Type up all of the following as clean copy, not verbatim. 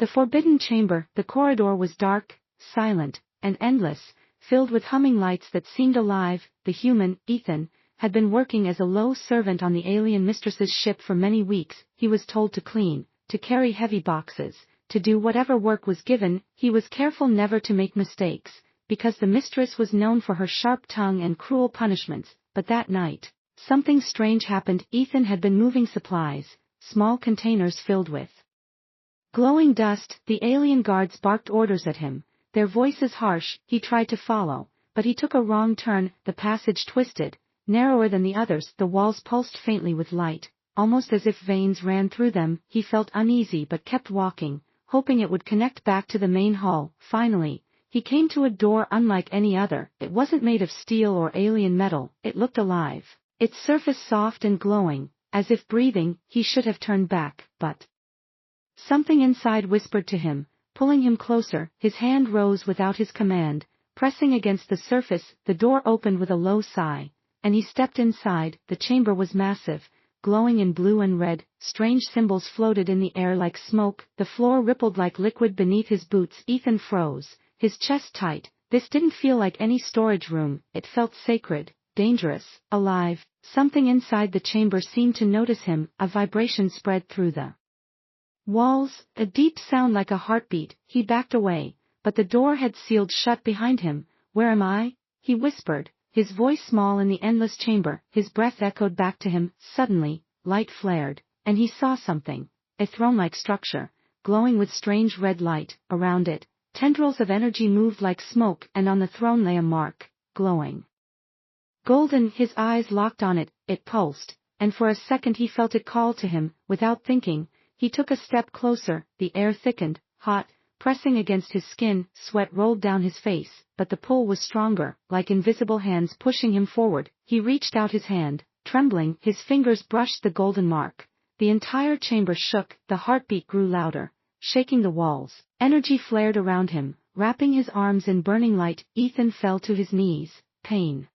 The forbidden chamber, the corridor was dark, silent, and endless, filled with humming lights that seemed alive. The human, Ethan, had been working as a low servant on the alien mistress's ship for many weeks. He was told to clean, to carry heavy boxes, to do whatever work was given. He was careful never to make mistakes, because the mistress was known for her sharp tongue and cruel punishments. But that night, something strange happened. Ethan had been moving supplies, small containers filled with glowing dust. The alien guards barked orders at him, their voices harsh. He tried to follow, but he took a wrong turn. The passage twisted, narrower than the others. The walls pulsed faintly with light, almost as if veins ran through them. He felt uneasy but kept walking, hoping it would connect back to the main hall. Finally, he came to a door unlike any other. It wasn't made of steel or alien metal. It looked alive, its surface soft and glowing, as if breathing. He should have turned back, but something inside whispered to him, pulling him closer. His hand rose without his command, pressing against the surface. The door opened with a low sigh, and he stepped inside. The chamber was massive, glowing in blue and red. Strange symbols floated in the air like smoke. The floor rippled like liquid beneath his boots. Ethan froze, his chest tight. This didn't feel like any storage room. It felt sacred, dangerous, alive. Something inside the chamber seemed to notice him. A vibration spread through the walls, a deep sound like a heartbeat. He backed away, but the door had sealed shut behind him. Where am I? He whispered, his voice small in the endless chamber. His breath echoed back to him. Suddenly, light flared, and he saw something, a throne-like structure, glowing with strange red light. Around it, tendrils of energy moved like smoke, and on the throne lay a mark, glowing golden. His eyes locked on it. It pulsed, and for a second he felt it call to him. Without thinking, he took a step closer. The air thickened, hot, pressing against his skin. Sweat rolled down his face, but the pull was stronger, like invisible hands pushing him forward. He reached out his hand, trembling. His fingers brushed the golden mark. The entire chamber shook. The heartbeat grew louder, shaking the walls. Energy flared around him, wrapping his arms in burning light. Ethan fell to his knees, pain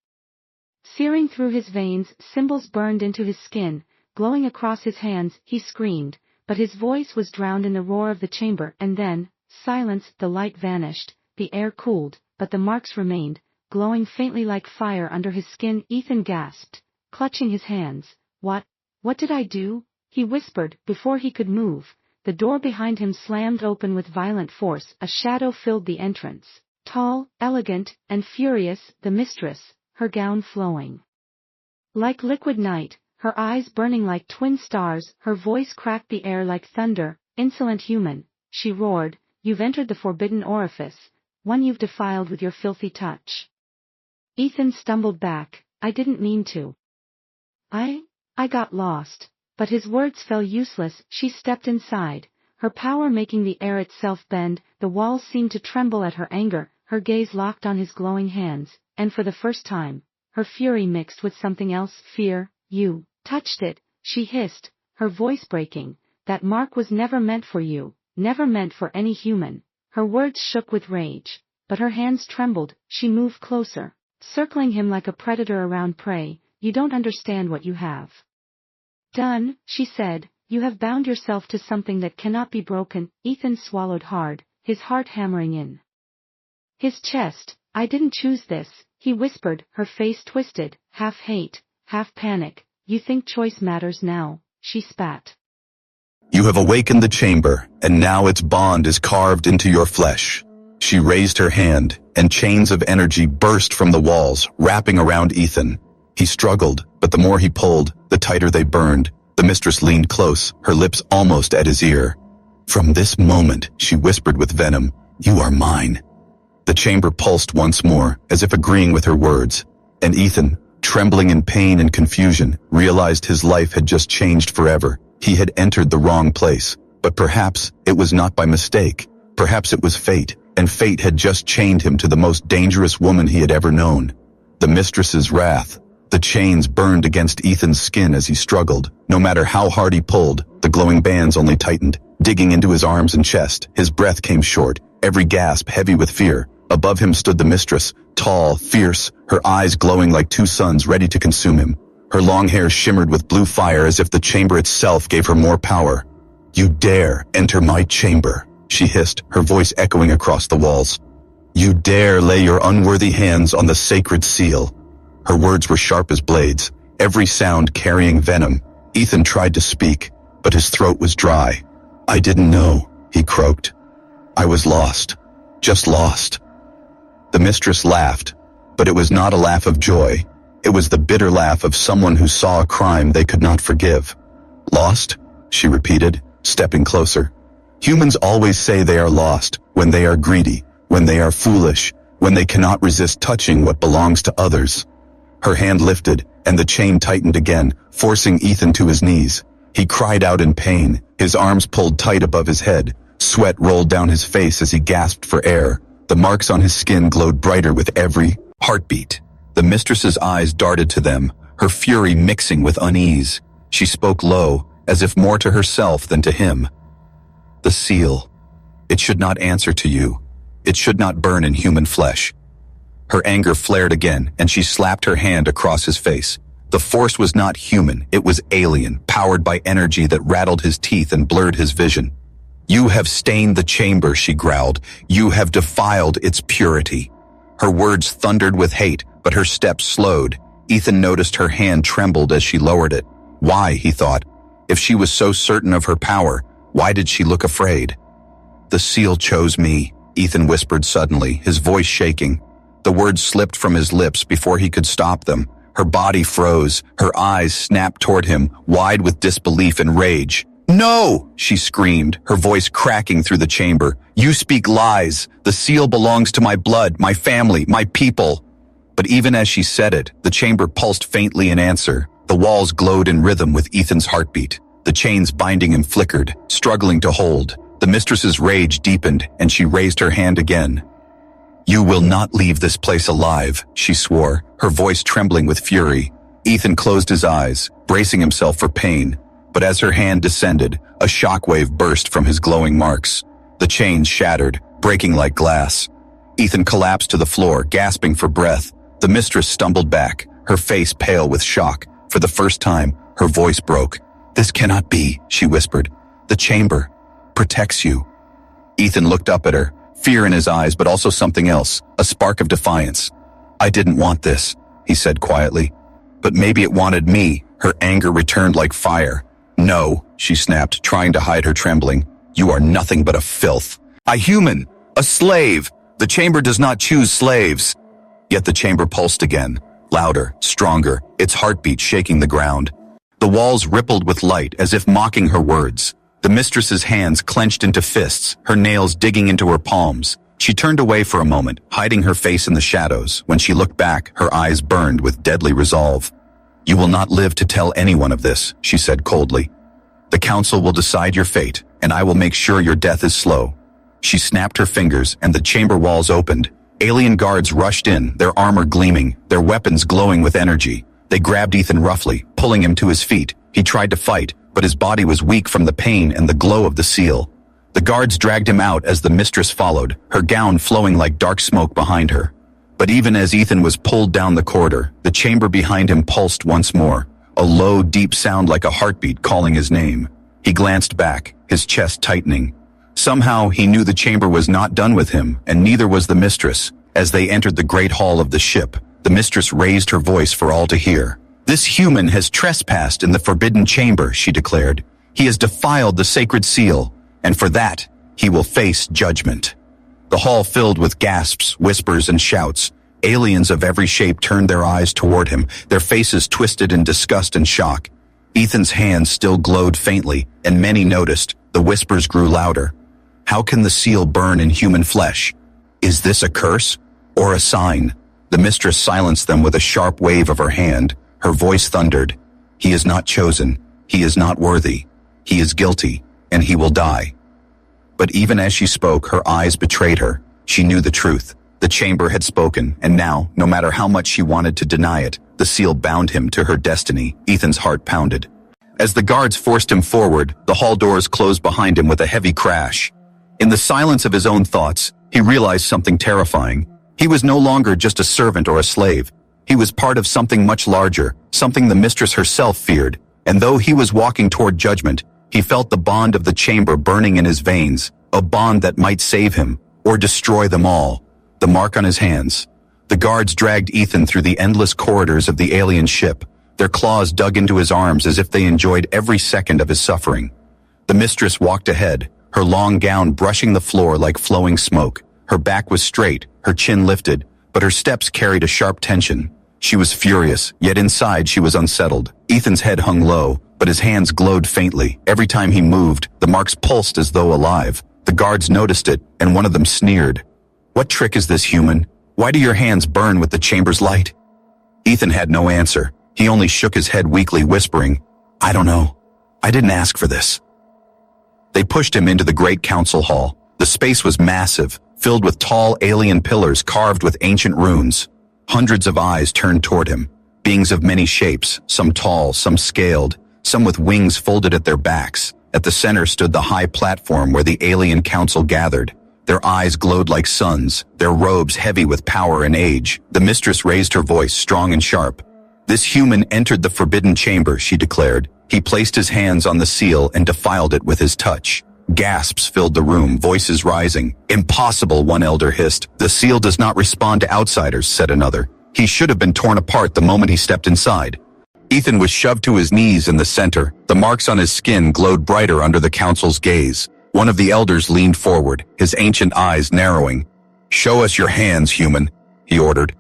searing through his veins. Symbols burned into his skin, glowing across his hands. He screamed, but his voice was drowned in the roar of the chamber. And then, silence. The light vanished, the air cooled, but the marks remained, glowing faintly like fire under his skin. Ethan gasped, clutching his hands. What did I do? He whispered. Before he could move, the door behind him slammed open with violent force. A shadow filled the entrance, tall, elegant, and furious. The mistress, her gown flowing like liquid night, her eyes burning like twin stars. Her voice cracked the air like thunder. Insolent human, she roared, you've entered the forbidden orifice, one you've defiled with your filthy touch. Ethan stumbled back. I didn't mean to. I got lost. But his words fell useless. She stepped inside, her power making the air itself bend. The walls seemed to tremble at her anger. Her gaze locked on his glowing hands, and for the first time, her fury mixed with something else. Fear. You touched it, she hissed, her voice breaking. That mark was never meant for you, never meant for any human. Her words shook with rage, but her hands trembled. She moved closer, circling him like a predator around prey. You don't understand what you have done, she said. You have bound yourself to something that cannot be broken. Ethan swallowed hard, his heart hammering in his chest. I didn't choose this, he whispered. Her face twisted, half hate, half panic. You think choice matters now, she spat. You have awakened the chamber, and now its bond is carved into your flesh. She raised her hand, and chains of energy burst from the walls, wrapping around Ethan. He struggled, but the more he pulled, the tighter they burned. The mistress leaned close, her lips almost at his ear. From this moment, she whispered with venom, you are mine. The chamber pulsed once more, as if agreeing with her words, and Ethan, trembling in pain and confusion, realized his life had just changed forever. He had entered the wrong place, but perhaps it was not by mistake. Perhaps it was fate, and fate had just chained him to the most dangerous woman he had ever known. The mistress's wrath. The chains burned against Ethan's skin as he struggled. No matter how hard he pulled, the glowing bands only tightened, digging into his arms and chest. His breath came short, every gasp heavy with fear. Above him stood the mistress, tall, fierce, her eyes glowing like two suns ready to consume him. Her long hair shimmered with blue fire as if the chamber itself gave her more power. You dare enter my chamber, she hissed, her voice echoing across the walls. You dare lay your unworthy hands on the sacred seal. Her words were sharp as blades, every sound carrying venom. Ethan tried to speak, but his throat was dry. I didn't know, he croaked. I was lost. Just lost. The mistress laughed, but it was not a laugh of joy. It was the bitter laugh of someone who saw a crime they could not forgive. Lost? She repeated, stepping closer. Humans always say they are lost when they are greedy, when they are foolish, when they cannot resist touching what belongs to others. Her hand lifted, and the chain tightened again, forcing Ethan to his knees. He cried out in pain, his arms pulled tight above his head. Sweat rolled down his face as he gasped for air. The marks on his skin glowed brighter with every heartbeat. The mistress's eyes darted to them, her fury mixing with unease. She spoke low, as if more to herself than to him. The seal. It should not answer to you. It should not burn in human flesh. Her anger flared again, and she slapped her hand across his face. The force was not human, it was alien, powered by energy that rattled his teeth and blurred his vision. You have stained the chamber, she growled. You have defiled its purity. Her words thundered with hate, but her steps slowed. Ethan noticed her hand trembled as she lowered it. Why, he thought. If she was so certain of her power, why did she look afraid? The seal chose me, Ethan whispered suddenly, his voice shaking. The words slipped from his lips before he could stop them. Her body froze, her eyes snapped toward him, wide with disbelief and rage. No! She screamed, her voice cracking through the chamber. You speak lies. The seal belongs to my blood, my family, my people. But even as she said it, the chamber pulsed faintly in answer. The walls glowed in rhythm with Ethan's heartbeat. The chains binding him flickered, struggling to hold. The mistress's rage deepened, and she raised her hand again. You will not leave this place alive, she swore, her voice trembling with fury. Ethan closed his eyes, bracing himself for pain. But as her hand descended, a shockwave burst from his glowing marks. The chains shattered, breaking like glass. Ethan collapsed to the floor, gasping for breath. The mistress stumbled back, her face pale with shock. For the first time, her voice broke. This cannot be, she whispered. The chamber protects you. Ethan looked up at her, fear in his eyes, but also something else, a spark of defiance. I didn't want this, he said quietly. But maybe it wanted me. Her anger returned like fire. No, she snapped, trying to hide her trembling. You are nothing but a filth. A human, a slave. The chamber does not choose slaves. Yet the chamber pulsed again, louder, stronger, its heartbeat shaking the ground. The walls rippled with light as if mocking her words. The mistress's hands clenched into fists, her nails digging into her palms. She turned away for a moment, hiding her face in the shadows. When she looked back, her eyes burned with deadly resolve. You will not live to tell anyone of this, she said coldly. The council will decide your fate, and I will make sure your death is slow. She snapped her fingers, and the chamber walls opened. Alien guards rushed in, their armor gleaming, their weapons glowing with energy. They grabbed Ethan roughly, pulling him to his feet. He tried to fight, but his body was weak from the pain and the glow of the seal. The guards dragged him out as the mistress followed, her gown flowing like dark smoke behind her. But even as Ethan was pulled down the corridor, the chamber behind him pulsed once more, a low, deep sound like a heartbeat calling his name. He glanced back, his chest tightening. Somehow he knew the chamber was not done with him, and neither was the mistress. As they entered the great hall of the ship, the mistress raised her voice for all to hear. This human has trespassed in the forbidden chamber, she declared. He has defiled the sacred seal, and for that, he will face judgment. The hall filled with gasps, whispers, and shouts. Aliens of every shape turned their eyes toward him, their faces twisted in disgust and shock. Ethan's hands still glowed faintly, and many noticed. The whispers grew louder. How can the seal burn in human flesh? Is this a curse or a sign? The mistress silenced them with a sharp wave of her hand. Her voice thundered. He is not chosen. He is not worthy. He is guilty, and he will die. But even as she spoke, her eyes betrayed her. She knew the truth. The chamber had spoken, and now, no matter how much she wanted to deny it, the seal bound him to her destiny. Ethan's heart pounded. As the guards forced him forward, the hall doors closed behind him with a heavy crash. In the silence of his own thoughts, he realized something terrifying. He was no longer just a servant or a slave. He was part of something much larger, something the mistress herself feared, and though he was walking toward judgment, he felt the bond of the chamber burning in his veins, a bond that might save him, or destroy them all. The mark on his hands. The guards dragged Ethan through the endless corridors of the alien ship, their claws dug into his arms as if they enjoyed every second of his suffering. The mistress walked ahead, her long gown brushing the floor like flowing smoke. Her back was straight, her chin lifted, but her steps carried a sharp tension. She was furious, yet inside she was unsettled. Ethan's head hung low, but his hands glowed faintly. Every time he moved, the marks pulsed as though alive. The guards noticed it, and one of them sneered. "What trick is this, human? Why do your hands burn with the chamber's light?" Ethan had no answer. He only shook his head weakly, whispering, "I don't know. I didn't ask for this." They pushed him into the great council hall. The space was massive, filled with tall alien pillars carved with ancient runes. Hundreds of eyes turned toward him, beings of many shapes, some tall, some scaled, some with wings folded at their backs. At the center stood the high platform where the alien council gathered. Their eyes glowed like suns, their robes heavy with power and age. The mistress raised her voice, strong and sharp. "This human entered the forbidden chamber," she declared. He placed his hands on the seal and defiled it with his touch. Gasps filled the room, voices rising. "Impossible," one elder hissed. "The seal does not respond to outsiders," said another. "He should have been torn apart the moment he stepped inside." Ethan was shoved to his knees in the center. The marks on his skin glowed brighter under the council's gaze. One of the elders leaned forward, his ancient eyes narrowing. "Show us your hands, human," he ordered.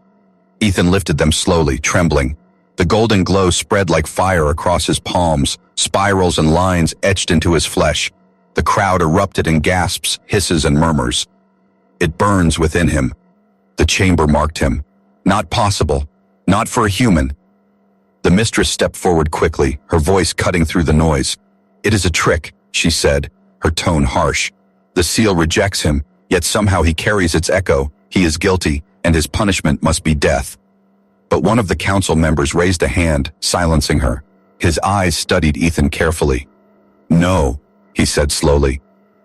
Ethan lifted them slowly, trembling. The golden glow spread like fire across his palms, spirals and lines etched into his flesh. The crowd erupted in gasps, hisses, and murmurs. "It burns within him." The chamber marked him. Not possible. Not for a human. The mistress stepped forward quickly, her voice cutting through the noise. "It is a trick," she said, her tone harsh. "The seal rejects him, yet somehow he carries its echo. He is guilty, and his punishment must be death." But one of the council members raised a hand, silencing her. His eyes studied Ethan carefully. "No," he said slowly.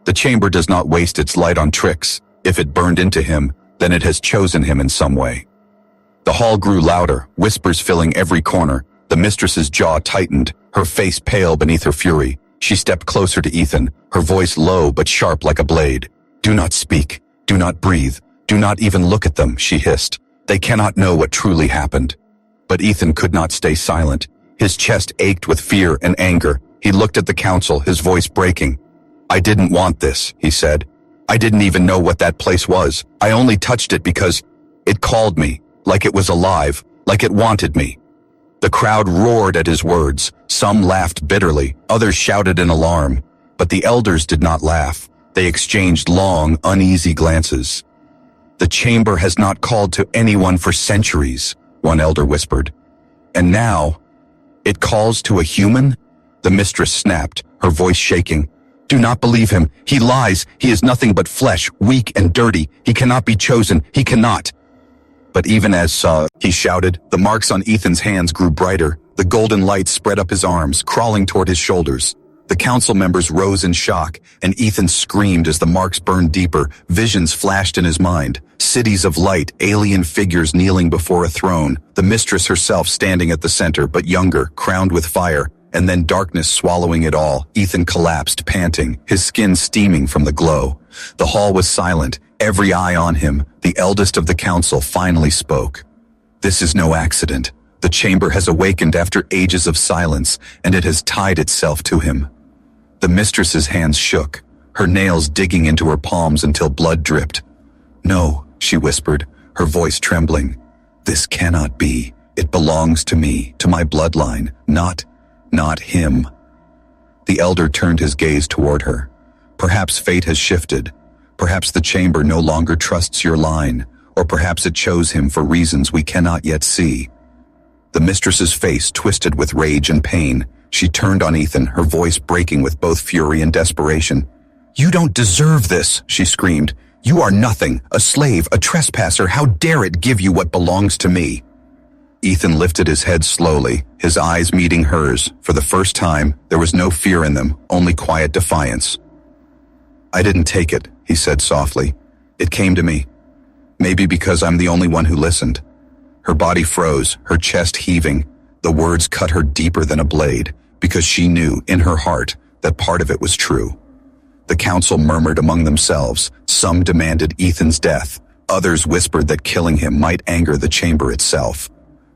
"The chamber does not waste its light on tricks. If it burned into him, then it has chosen him in some way." The hall grew louder, whispers filling every corner. The mistress's jaw tightened, her face pale beneath her fury. She stepped closer to Ethan, her voice low but sharp like a blade. "Do not speak. Do not breathe. Do not even look at them," she hissed. "They cannot know what truly happened." But Ethan could not stay silent. His chest ached with fear and anger. He looked at the council, his voice breaking. "I didn't want this," he said. "I didn't even know what that place was. I only touched it because it called me, like it was alive, like it wanted me." The crowd roared at his words. Some laughed bitterly, others shouted in alarm. But the elders did not laugh. They exchanged long, uneasy glances. "The chamber has not called to anyone for centuries," one elder whispered. "And now, it calls to a human?" The mistress snapped, her voice shaking. "Do not believe him. He lies. He is nothing but flesh, weak and dirty. He cannot be chosen. He cannot." But even as he shouted, the marks on Ethan's hands grew brighter. The golden light spread up his arms, crawling toward his shoulders. The council members rose in shock, and Ethan screamed as the marks burned deeper. Visions flashed in his mind. Cities of light, alien figures kneeling before a throne, the mistress herself standing at the center, but younger, crowned with fire, and then darkness swallowing it all. Ethan collapsed, panting, his skin steaming from the glow. The hall was silent, every eye on him. The eldest of the council finally spoke. "This is no accident. The chamber has awakened after ages of silence, and it has tied itself to him." The mistress's hands shook, her nails digging into her palms until blood dripped. "No," she whispered, her voice trembling. "This cannot be. It belongs to me, to my bloodline, not him." The elder turned his gaze toward her. "Perhaps fate has shifted. Perhaps the chamber no longer trusts your line, or perhaps it chose him for reasons we cannot yet see." The mistress's face twisted with rage and pain. She turned on Ethan, her voice breaking with both fury and desperation. "You don't deserve this," she screamed. "You are nothing, a slave, a trespasser. How dare it give you what belongs to me?" Ethan lifted his head slowly, his eyes meeting hers. For the first time, there was no fear in them, only quiet defiance. "I didn't take it," he said softly. "It came to me. Maybe because I'm the only one who listened." Her body froze, her chest heaving. The words cut her deeper than a blade, because she knew, in her heart, that part of it was true. The council murmured among themselves. Some demanded Ethan's death. Others whispered that killing him might anger the chamber itself.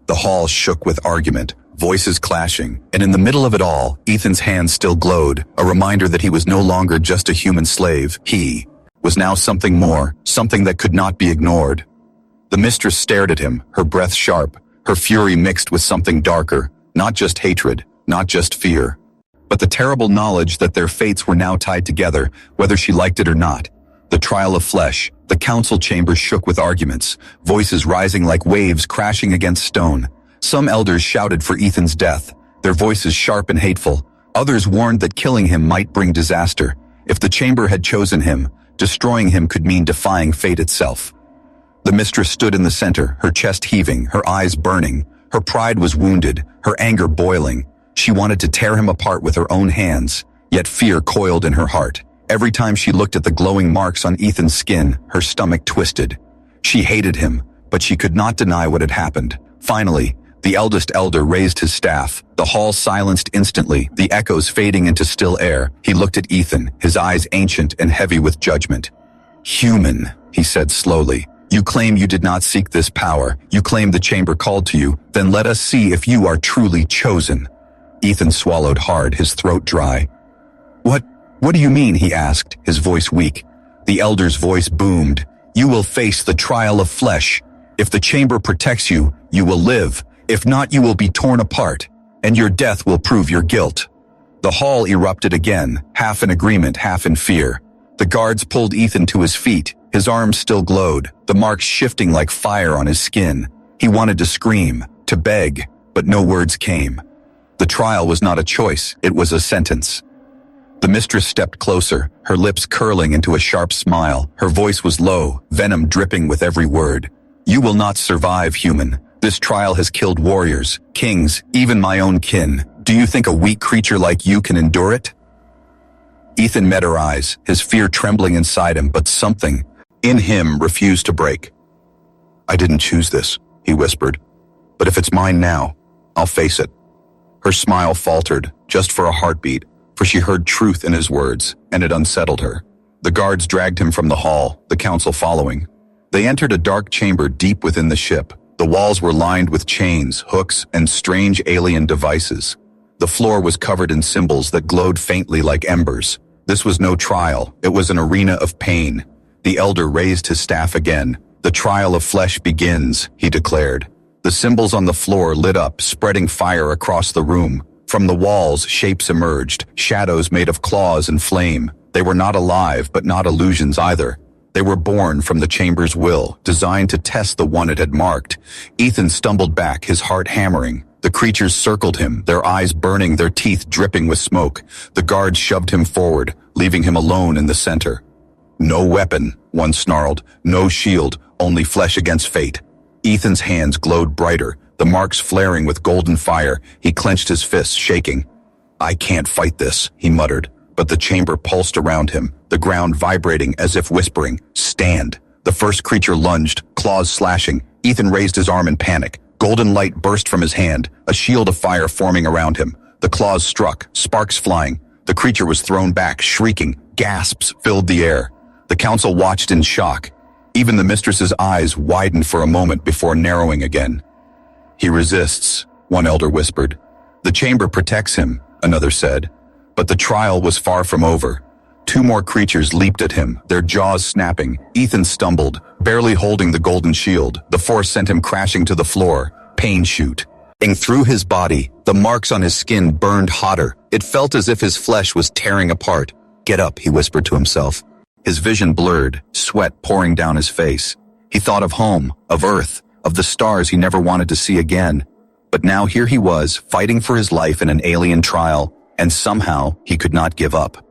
The hall shook with argument, voices clashing, and in the middle of it all, Ethan's hands still glowed, a reminder that he was no longer just a human slave. He was now something more, something that could not be ignored. The mistress stared at him, her breath sharp, her fury mixed with something darker, not just hatred, not just fear, but the terrible knowledge that their fates were now tied together, whether she liked it or not. The trial of flesh, the council chamber shook with arguments, voices rising like waves crashing against stone. Some elders shouted for Ethan's death, their voices sharp and hateful. Others warned that killing him might bring disaster. If the chamber had chosen him, destroying him could mean defying fate itself. The mistress stood in the center, her chest heaving, her eyes burning. Her pride was wounded, her anger boiling. She wanted to tear him apart with her own hands, yet fear coiled in her heart. Every time she looked at the glowing marks on Ethan's skin, her stomach twisted. She hated him, but she could not deny what had happened. Finally, the eldest elder raised his staff. The hall silenced instantly, the echoes fading into still air. He looked at Ethan, his eyes ancient and heavy with judgment. "Human," he said slowly. "You claim you did not seek this power. You claim the chamber called to you. Then let us see if you are truly chosen." Ethan swallowed hard, his throat dry. What do you mean?" he asked, his voice weak. The elder's voice boomed. "You will face the trial of flesh. If the chamber protects you, you will live. If not, you will be torn apart, and your death will prove your guilt." The hall erupted again, half in agreement, half in fear. The guards pulled Ethan to his feet. His arms still glowed, the marks shifting like fire on his skin. He wanted to scream, to beg, but no words came. The trial was not a choice, it was a sentence. The mistress stepped closer, her lips curling into a sharp smile. Her voice was low, venom dripping with every word. "You will not survive, human. This trial has killed warriors, kings, even my own kin. Do you think a weak creature like you can endure it?" Ethan met her eyes, his fear trembling inside him, but something in him refused to break. "I didn't choose this," he whispered. "But if it's mine now, I'll face it." Her smile faltered, just for a heartbeat, for she heard truth in his words, and it unsettled her. The guards dragged him from the hall, the council following. They entered a dark chamber deep within the ship. The walls were lined with chains, hooks, and strange alien devices. The floor was covered in symbols that glowed faintly like embers. This was no trial, it was an arena of pain. The elder raised his staff again. "The trial of flesh begins," he declared. The symbols on the floor lit up, spreading fire across the room. From the walls, shapes emerged, shadows made of claws and flame. They were not alive, but not illusions either. They were born from the chamber's will, designed to test the one it had marked. Ethan stumbled back, his heart hammering. The creatures circled him, their eyes burning, their teeth dripping with smoke. The guards shoved him forward, leaving him alone in the center. "No weapon," one snarled. "No shield, only flesh against fate." Ethan's hands glowed brighter, the marks flaring with golden fire. He clenched his fists, shaking. "I can't fight this," he muttered, but the chamber pulsed around him, the ground vibrating as if whispering, "Stand." The first creature lunged, claws slashing. Ethan raised his arm in panic. Golden light burst from his hand, a shield of fire forming around him. The claws struck, sparks flying. The creature was thrown back, shrieking. Gasps filled the air. The council watched in shock. Even the mistress's eyes widened for a moment before narrowing again. "He resists," one elder whispered. "The chamber protects him," another said. But the trial was far from over. Two more creatures leaped at him, their jaws snapping. Ethan stumbled, barely holding the golden shield. The force sent him crashing to the floor. Pain shoot. Through his body, the marks on his skin burned hotter. It felt as if his flesh was tearing apart. "Get up," he whispered to himself. His vision blurred, sweat pouring down his face. He thought of home, of Earth, of the stars he never wanted to see again. But now here he was, fighting for his life in an alien trial, and somehow he could not give up.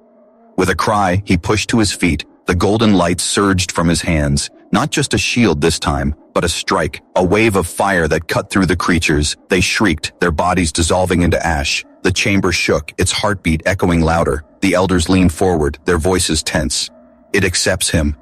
With a cry, he pushed to his feet. The golden light surged from his hands, not just a shield this time, but a strike, a wave of fire that cut through the creatures. They shrieked, their bodies dissolving into ash. The chamber shook, its heartbeat echoing louder. The elders leaned forward, their voices tense. "It accepts him.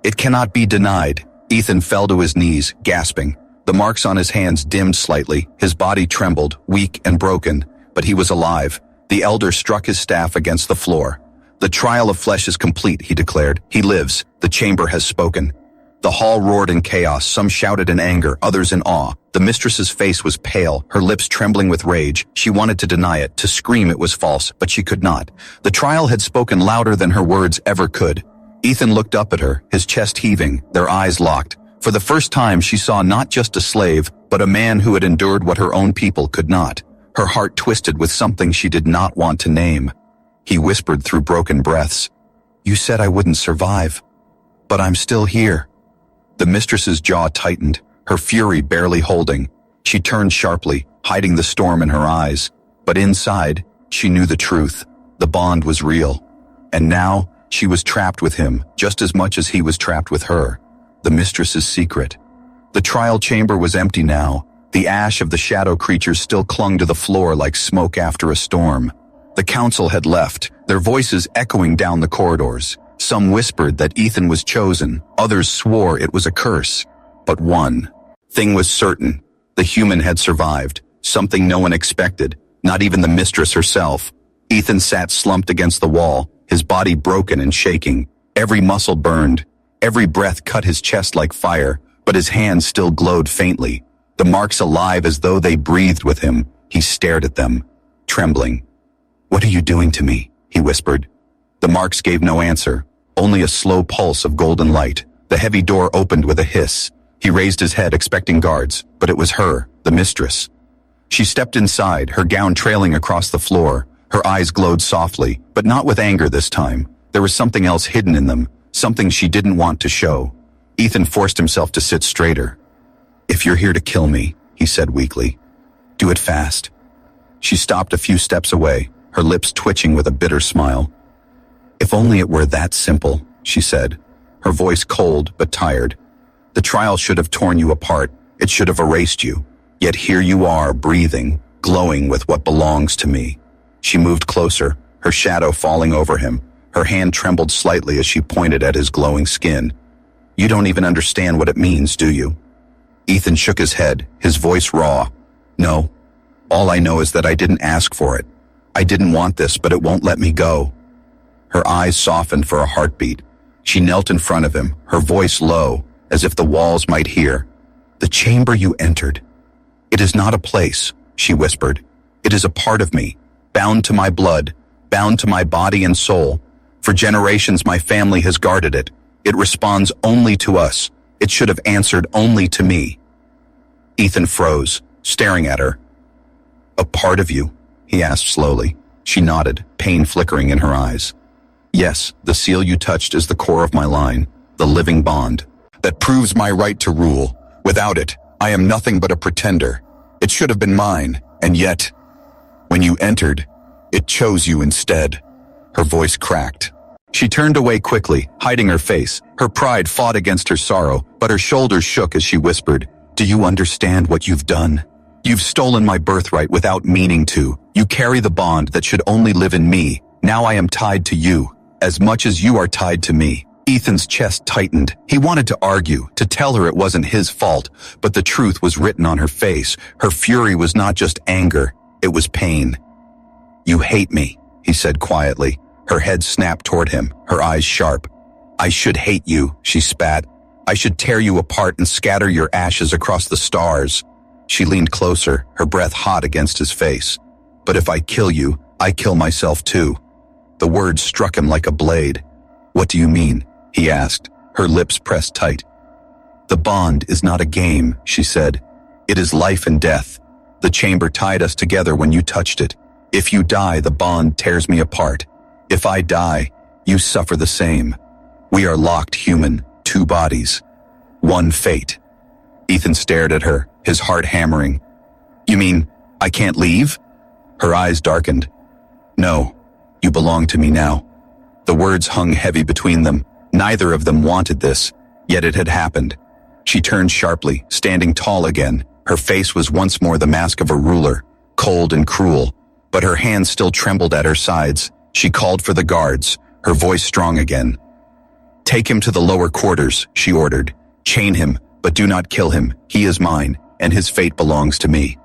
It cannot be denied." Ethan fell to his knees, gasping. The marks on his hands dimmed slightly, his body trembled, weak and broken, but he was alive. The elder struck his staff against the floor. "The trial of flesh is complete," he declared. "He lives. The chamber has spoken." The hall roared in chaos. Some shouted in anger, others in awe. The mistress's face was pale, her lips trembling with rage. She wanted to deny it, to scream it was false, but she could not. The trial had spoken louder than her words ever could. Ethan looked up at her, his chest heaving, their eyes locked. For the first time, she saw not just a slave, but a man who had endured what her own people could not. Her heart twisted with something she did not want to name. He whispered through broken breaths, "You said I wouldn't survive, but I'm still here." The mistress's jaw tightened, her fury barely holding. She turned sharply, hiding the storm in her eyes. But inside, she knew the truth. The bond was real. And now, she was trapped with him, just as much as he was trapped with her. The mistress's secret. The trial chamber was empty now. The ash of the shadow creatures still clung to the floor like smoke after a storm. The council had left, their voices echoing down the corridors. Some whispered that Ethan was chosen, others swore it was a curse. But one thing was certain. The human had survived, something no one expected, not even the mistress herself. Ethan sat slumped against the wall, his body broken and shaking. Every muscle burned, every breath cut his chest like fire, but his hands still glowed faintly, the marks alive as though they breathed with him. He stared at them, trembling. "What are you doing to me?" he whispered. The marks gave no answer. Only a slow pulse of golden light. The heavy door opened with a hiss. He raised his head, expecting guards, but it was her, the mistress. She stepped inside, her gown trailing across the floor. Her eyes glowed softly, but not with anger this time. There was something else hidden in them, something she didn't want to show. Ethan forced himself to sit straighter. "If you're here to kill me," he said weakly, "do it fast." She stopped a few steps away, her lips twitching with a bitter smile. "If only it were that simple," she said, her voice cold but tired. "The trial should have torn you apart. It should have erased you. Yet here you are, breathing, glowing with what belongs to me." She moved closer, her shadow falling over him. Her hand trembled slightly as she pointed at his glowing skin. "You don't even understand what it means, do you?" Ethan shook his head, his voice raw. "No. All I know is that I didn't ask for it. I didn't want this, but it won't let me go." Her eyes softened for a heartbeat. She knelt in front of him, her voice low, as if the walls might hear. "The chamber you entered. It is not a place," she whispered. "It is a part of me, bound to my blood, bound to my body and soul. For generations my family has guarded it. It responds only to us. It should have answered only to me." Ethan froze, staring at her. "A part of you?" he asked slowly. She nodded, pain flickering in her eyes. "Yes, the seal you touched is the core of my line, the living bond that proves my right to rule. Without it, I am nothing but a pretender. It should have been mine, and yet, when you entered, it chose you instead." Her voice cracked. She turned away quickly, hiding her face. Her pride fought against her sorrow, but her shoulders shook as she whispered, "Do you understand what you've done? You've stolen my birthright without meaning to. You carry the bond that should only live in me. Now I am tied to you, as much as you are tied to me." Ethan's chest tightened. He wanted to argue, to tell her it wasn't his fault, but the truth was written on her face. Her fury was not just anger, it was pain. "You hate me," he said quietly. Her head snapped toward him, her eyes sharp. "I should hate you," she spat. "I should tear you apart and scatter your ashes across the stars." She leaned closer, her breath hot against his face. "But if I kill you, I kill myself too." The words struck him like a blade. "What do you mean?" he asked, her lips pressed tight. "The bond is not a game," she said. "It is life and death. The chamber tied us together when you touched it. If you die, the bond tears me apart. If I die, you suffer the same. We are locked human, two bodies, one fate." Ethan stared at her, his heart hammering. "You mean, I can't leave?" Her eyes darkened. "No, you belong to me now." The words hung heavy between them. Neither of them wanted this, yet it had happened. She turned sharply, standing tall again. Her face was once more the mask of a ruler, cold and cruel, but her hands still trembled at her sides. She called for the guards, her voice strong again. "Take him to the lower quarters," she ordered. "Chain him, but do not kill him. He is mine, and his fate belongs to me."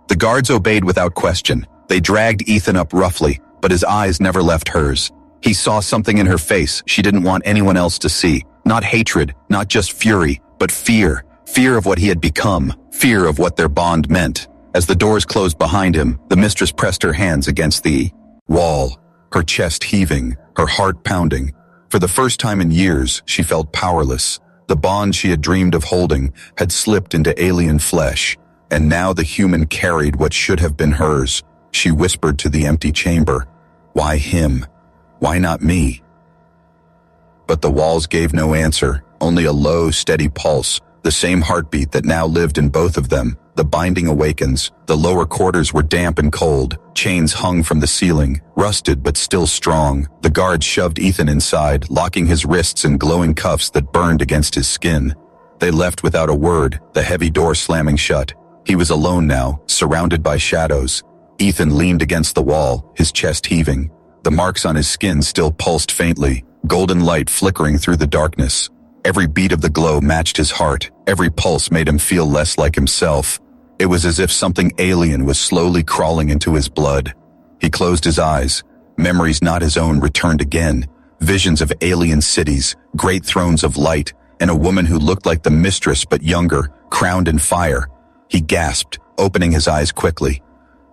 The guards obeyed without question. They dragged Ethan up roughly, but his eyes never left hers. He saw something in her face she didn't want anyone else to see. Not hatred, not just fury, but fear. Fear of what he had become, fear of what their bond meant. As the doors closed behind him, the mistress pressed her hands against the wall, her chest heaving, her heart pounding. For the first time in years, she felt powerless. The bond she had dreamed of holding had slipped into alien flesh, and now the human carried what should have been hers. She whispered to the empty chamber, "Why him? Why not me?" But the walls gave no answer, only a low, steady pulse, the same heartbeat that now lived in both of them. The binding awakens. The lower quarters were damp and cold. Chains hung from the ceiling, rusted but still strong. The guards shoved Ethan inside, locking his wrists in glowing cuffs that burned against his skin. They left without a word, the heavy door slamming shut. He was alone now, surrounded by shadows. Ethan leaned against the wall, his chest heaving. The marks on his skin still pulsed faintly, golden light flickering through the darkness. Every beat of the glow matched his heart. Every pulse made him feel less like himself. It was as if something alien was slowly crawling into his blood. He closed his eyes. Memories not his own returned again. Visions of alien cities, great thrones of light, and a woman who looked like the mistress but younger, crowned in fire. He gasped, opening his eyes quickly.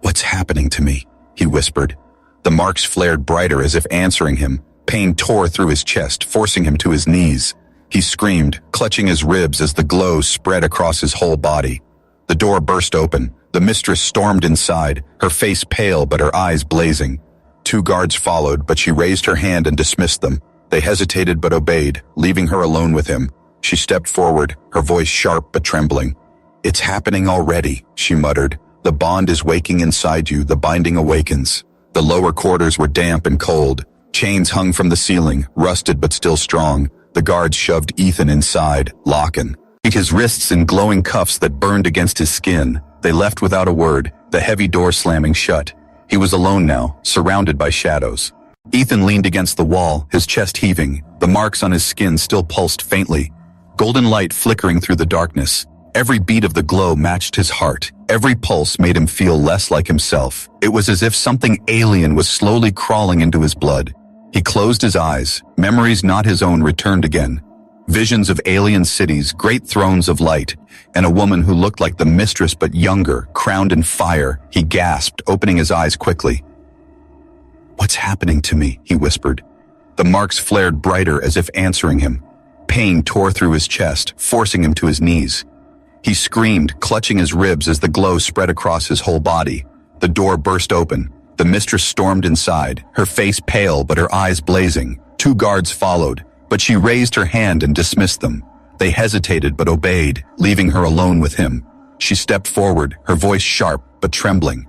"What's happening to me?" he whispered. The marks flared brighter as if answering him. Pain tore through his chest, forcing him to his knees. He screamed, clutching his ribs as the glow spread across his whole body. The door burst open. The mistress stormed inside, her face pale but her eyes blazing. 2 guards followed, but she raised her hand and dismissed them. They hesitated but obeyed, leaving her alone with him. She stepped forward, her voice sharp but trembling. "It's happening already," she muttered. "The bond is waking inside you, the binding awakens." The lower quarters were damp and cold. Chains hung from the ceiling, rusted but still strong. The guards shoved Ethan inside, locking his wrists in glowing cuffs that burned against his skin. They left without a word, the heavy door slamming shut. He was alone now, surrounded by shadows. Ethan leaned against the wall, his chest heaving. The marks on his skin still pulsed faintly. Golden light flickering through the darkness. Every beat of the glow matched his heart. Every pulse made him feel less like himself. It was as if something alien was slowly crawling into his blood. He closed his eyes. Memories not his own returned again. Visions of alien cities, great thrones of light, and a woman who looked like the mistress but younger, crowned in fire. He gasped, opening his eyes quickly. "What's happening to me?" he whispered. The marks flared brighter as if answering him. Pain tore through his chest, forcing him to his knees. He screamed, clutching his ribs as the glow spread across his whole body. The door burst open. The mistress stormed inside, her face pale but her eyes blazing. 2 guards followed, but she raised her hand and dismissed them. They hesitated but obeyed, leaving her alone with him. She stepped forward, her voice sharp but trembling.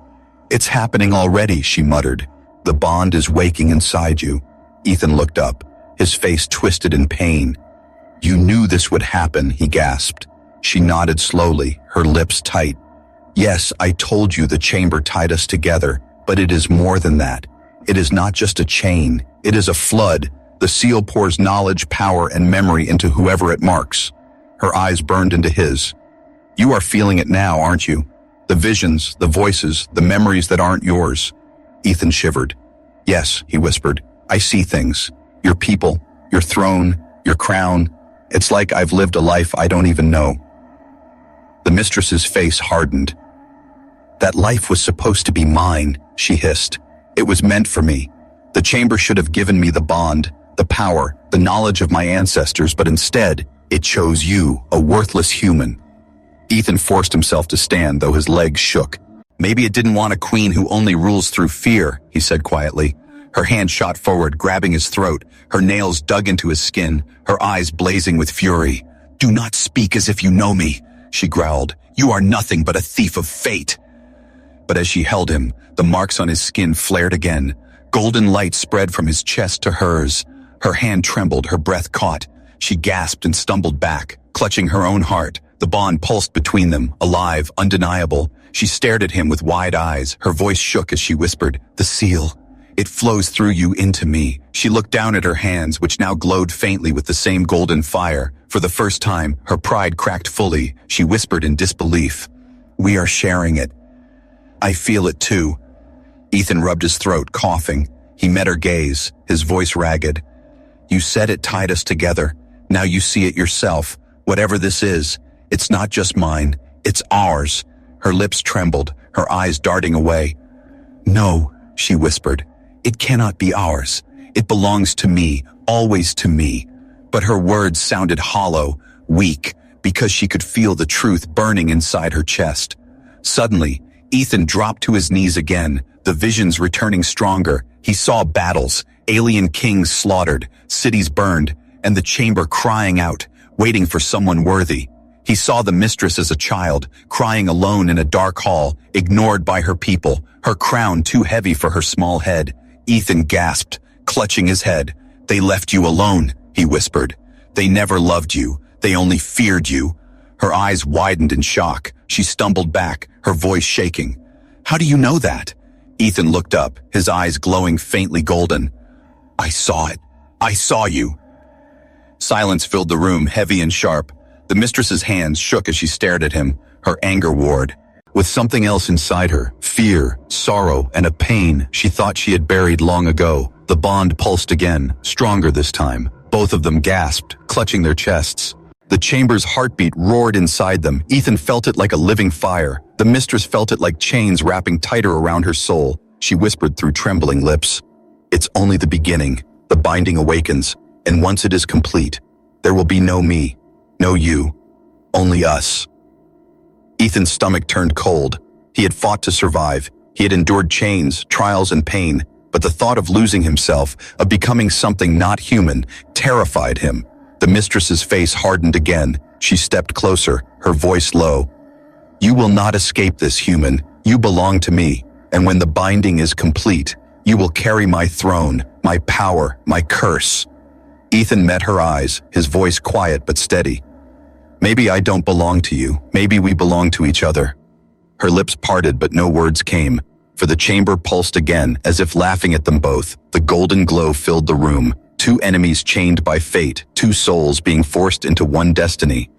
"It's happening already," she muttered. "The bond is waking inside you." Ethan looked up, his face twisted in pain. "You knew this would happen," he gasped. She nodded slowly, her lips tight. "Yes, I told you the chamber tied us together, but it is more than that. It is not just a chain, it is a flood. The seal pours knowledge, power, and memory into whoever it marks." Her eyes burned into his. "You are feeling it now, aren't you? The visions, the voices, the memories that aren't yours." Ethan shivered. "Yes," he whispered. "I see things. Your people, your throne, your crown. It's like I've lived a life I don't even know." The mistress's face hardened. "That life was supposed to be mine," she hissed. "It was meant for me. The chamber should have given me the bond, the power, the knowledge of my ancestors, but instead, it chose you, a worthless human." Ethan forced himself to stand, though his legs shook. "Maybe it didn't want a queen who only rules through fear," he said quietly. Her hand shot forward, grabbing his throat. Her nails dug into his skin, her eyes blazing with fury. "Do not speak as if you know me," she growled. "You are nothing but a thief of fate." But as she held him, the marks on his skin flared again. Golden light spread from his chest to hers. Her hand trembled, her breath caught. She gasped and stumbled back, clutching her own heart. The bond pulsed between them, alive, undeniable. She stared at him with wide eyes. Her voice shook as she whispered, "The seal. It flows through you into me." She looked down at her hands, which now glowed faintly with the same golden fire. For the first time, her pride cracked fully. She whispered in disbelief, "We are sharing it." "I feel it too." Ethan rubbed his throat, coughing. He met her gaze, his voice ragged. You said it tied us together. Now you see it yourself. Whatever this is, it's not just mine. It's ours. Her lips trembled, her eyes darting away. No, she whispered. It cannot be ours. It belongs to me, always to me. But her words sounded hollow, weak, because she could feel the truth burning inside her chest. Suddenly, Ethan dropped to his knees again, the visions returning stronger. He saw battles, alien kings slaughtered, cities burned, and the chamber crying out, waiting for someone worthy. He saw the mistress as a child, crying alone in a dark hall, ignored by her people, her crown too heavy for her small head. Ethan gasped, clutching his head. They left you alone, he whispered. They never loved you. They only feared you. Her eyes widened in shock. She stumbled back, her voice shaking. How do you know that? Ethan looked up, his eyes glowing faintly golden. I saw it. I saw you. Silence filled the room, heavy and sharp. The mistress's hands shook as she stared at him, her anger warred. With something else inside her, fear, sorrow, and a pain she thought she had buried long ago, the bond pulsed again, stronger this time. Both of them gasped, clutching their chests. The chamber's heartbeat roared inside them. Ethan felt it like a living fire. The mistress felt it like chains wrapping tighter around her soul. She whispered through trembling lips. It's only the beginning. The binding awakens, and once it is complete, there will be no me, no you, only us. Ethan's stomach turned cold. He had fought to survive. He had endured chains, trials, and pain, but the thought of losing himself, of becoming something not human, terrified him. The mistress's face hardened again. She stepped closer, her voice low. You will not escape this, human. You belong to me, and when the binding is complete, you will carry my throne, my power, my curse. Ethan met her eyes, his voice quiet but steady. Maybe I don't belong to you. Maybe we belong to each other. Her lips parted but no words came, for the chamber pulsed again, as if laughing at them both. The golden glow filled the room. Two enemies chained by fate, two souls being forced into one destiny.